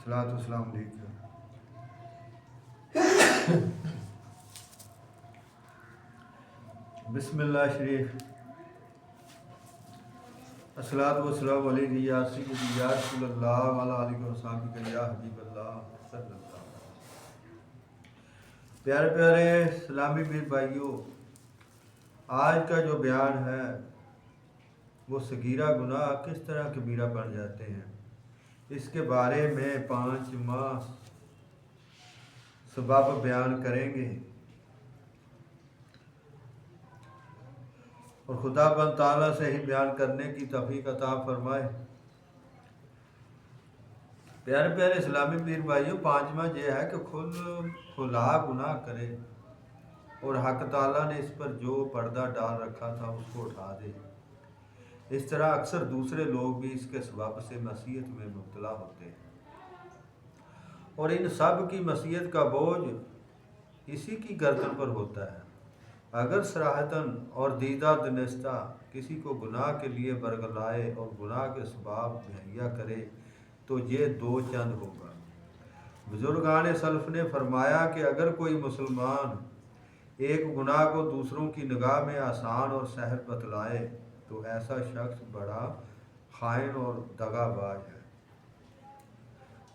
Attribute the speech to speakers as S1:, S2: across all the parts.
S1: सलात वस्सलाम अलैकुम। बिस्मिल्लाह शरीफ। अस्सलातु वस्सलामु अलैका या सय्यदी या रसूलल्लाह व अला आलिहि व सहाबिका या हबीबल्लाह सल्लल्लाहु अलैहि वसल्लम। प्यारे प्यारे इस्लामी मेरे भाइयों, आज का जो बयान है वो सगीरा गुनाह किस तरह कबीरा बन जाते हैं, इसके बारे में 5 माह सबब बयान करेंगे और खुदा बन ताला से ही बयान करने की तौफीक अता फरमाए। प्यारे प्यारे इस्लामी पीर भाइयों, 5वां ये है कि खुला गुनाह करे और हक ताला ने इस पर जो पर्दा डाल रखा था उसको उठा दे। इस तरह अक्सर दूसरे लोग भी इसके सबब से मसीयत में मुब्तला होते हैं और इन सब की मसीयत का बोझ इसी की गर्दन पर होता है। अगर सराहतन और दीदा दनिस्ता किसी को गुनाह के लिए बरगलाए और गुनाह के सबब मुहैया करे तो ये 2 चंद होगा। बुजुर्गान सल्फ ने फरमाया कि अगर कोई मुसलमान एक गुनाह को दूसरों की निगाह में आसान और सहल बतलाए तो ऐसा शख्स बड़ा खाइन और दगाबाज है।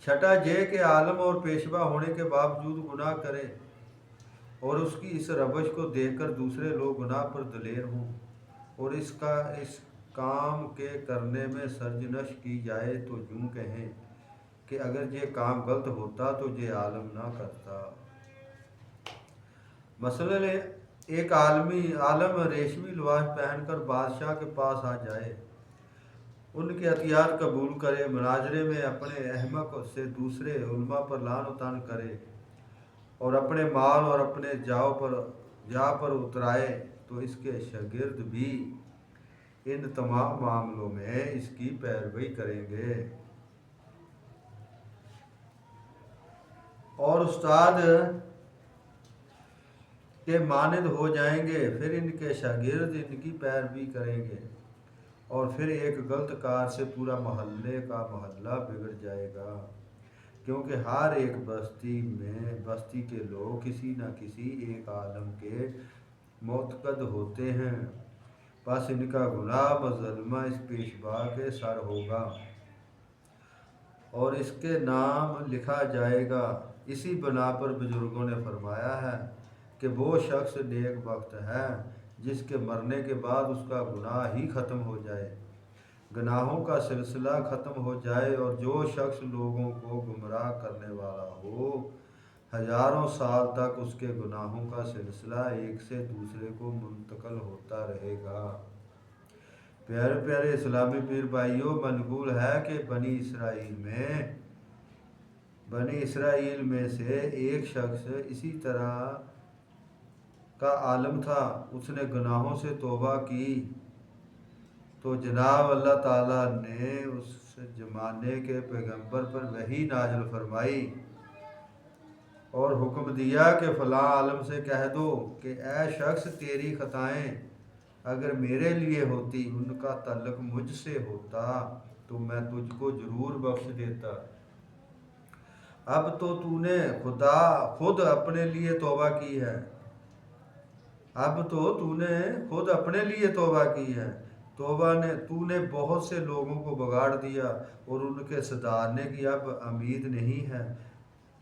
S1: छठा ये कि आलम और पेशवा होने के बावजूद गुनाह करे और उसकी इस रवश को देखकर दूसरे लोग गुनाह पर दलेर हों और इस काम के करने में सर्जनश की जाए तो यूँ कहें कि अगर ये काम गलत होता तो ये आलम ना करता। मसलन एक आलम रेशमी लिबास पहनकर बादशाह के पास आ जाए, उनके अतियात कबूल करे, मुनाजरे में अपने अहमक से दूसरे उलमा पर लान तान करे और अपने माल और अपने जा पर उतराए तो इसके शागिर्द भी इन तमाम मामलों में इसकी पैरवी करेंगे और उस्ताद के मानद हो जाएंगे। फिर इनके शागिर्द इनकी पैरवी करेंगे और फिर एक गलत कार से पूरा मोहल्ला बिगड़ जाएगा, क्योंकि हर एक बस्ती के लोग किसी न किसी एक आलम के मोतकद होते हैं। बस इनका गुनाह मज़लमा इस पेशवा के सर होगा और इसके नाम लिखा जाएगा। इसी बना पर बुजुर्गों ने फरमाया है कि वो शख्स नेक वक्त है जिसके मरने के बाद उसका गुनाह ही ख़त्म हो जाए, गुनाहों का सिलसिला ख़त्म हो जाए और जो शख्स लोगों को गुमराह करने वाला हो हज़ारों साल तक उसके गुनाहों का सिलसिला एक से दूसरे को मुंतकिल होता रहेगा। प्यारे प्यारे इस्लामी पीर भाइयों, मनकूल है कि बनी इसराइल में से एक शख्स इसी तरह का आलम था। उसने गुनाहों से तौबा की तो जनाब अल्लाह ताला ने उस ज़माने के पैगंबर पर वही नाज़िल फरमाई और हुक्म दिया कि फ़लाँ आलम से कह दो कि ऐ शख्स, तेरी ख़ताएँ अगर मेरे लिए होती, उनका ताल्लुक़ मुझसे होता तो मैं तुझको ज़रूर बख्श देता। अब तो तूने खुद अपने लिए तौबा की है। तूने बहुत से लोगों को बिगाड़ दिया और उनके सुधारने की अब उम्मीद नहीं है,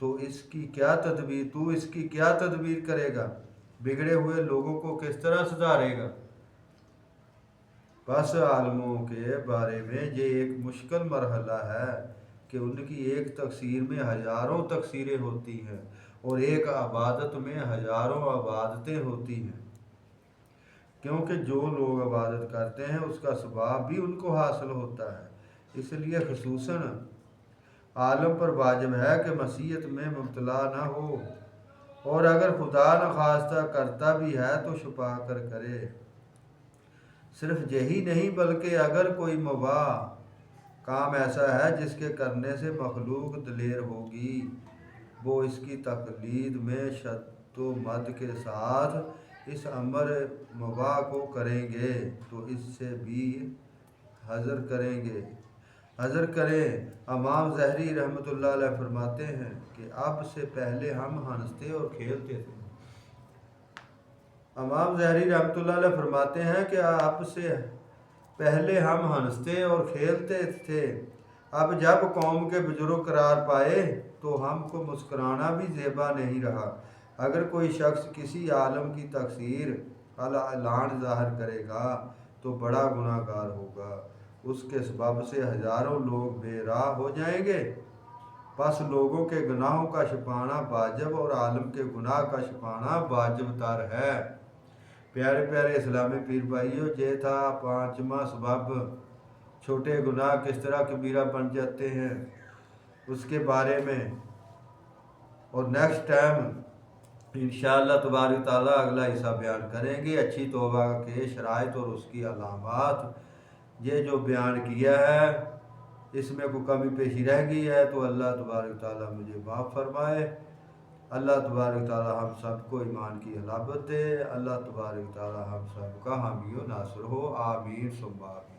S1: तो इसकी क्या तदबीर करेगा? बिगड़े हुए लोगों को किस तरह सुधारेगा? बस आलमों के बारे में ये एक मुश्किल मरहला है कि उनकी एक तकसीर में हज़ारों तकसीरें होती हैं और एक इबादत में हज़ारों इबादतें होती हैं, क्योंकि जो लोग इबादत करते हैं उसका सवाब भी उनको हासिल होता है। इसलिए खुसूसन आलम पर वाजिब है कि मसीयत में मुब्तला न हो और अगर खुदा न खास्ता करता भी है तो छुपा कर करे। सिर्फ यही नहीं बल्कि अगर कोई मुबाह काम ऐसा है जिसके करने से मखलूक दलेर होगी, वो इसकी तकलीद में शद्दो मद के साथ इस अमर मुबाह को करेंगे तो इससे भी हज़र करेंगे حضر کریں امام ظہری رحمۃ اللہ علیہ فرماتے ہیں کہ اب سے پہلے ہم ہنستے اور کھیلتے تھے۔ امام ظہری رحمۃ اللہ علیہ فرماتے ہیں کہ اب سے پہلے ہم ہنستے اور کھیلتے تھے، اب جب قوم کے بزرگ قرار پائے تو ہم کو مسکرانا بھی زیبا نہیں رہا۔ اگر کوئی شخص کسی عالم کی تقصیر اعلان ظاہر کرے گا تو بڑا گناہ گار ہوگا، اس کے سبب سے ہزاروں لوگ بے راہ ہو جائیں گے۔ پس لوگوں کے گناہوں کا چھپانا واجب اور عالم کے گناہ کا چھپانا واجب تر ہے۔ پیارے پیارے اسلامی پیر بھائیو، یہ تھا پانچواں سبب چھوٹے گناہ کس طرح کبیرہ بن جاتے ہیں اس کے بارے میں، اور نیکسٹ ٹائم انشاءاللہ تبارک تعالیٰ اگلا حصہ بیان کریں گے۔ اچھی توبہ کے شرائط اور اس کی علامات یہ جو بیان کیا ہے، اس میں کوئی کمی پیشی رہ گئی ہے تو اللہ تبارک تعالیٰ مجھے معاف فرمائے۔ اللہ تبارک تعالیٰ ہم سب کو ایمان کی حلاوت دے۔ اللہ تبارک تعالیٰ ہم سب کا حامی و ناصر ہو، آمین ثم آمین۔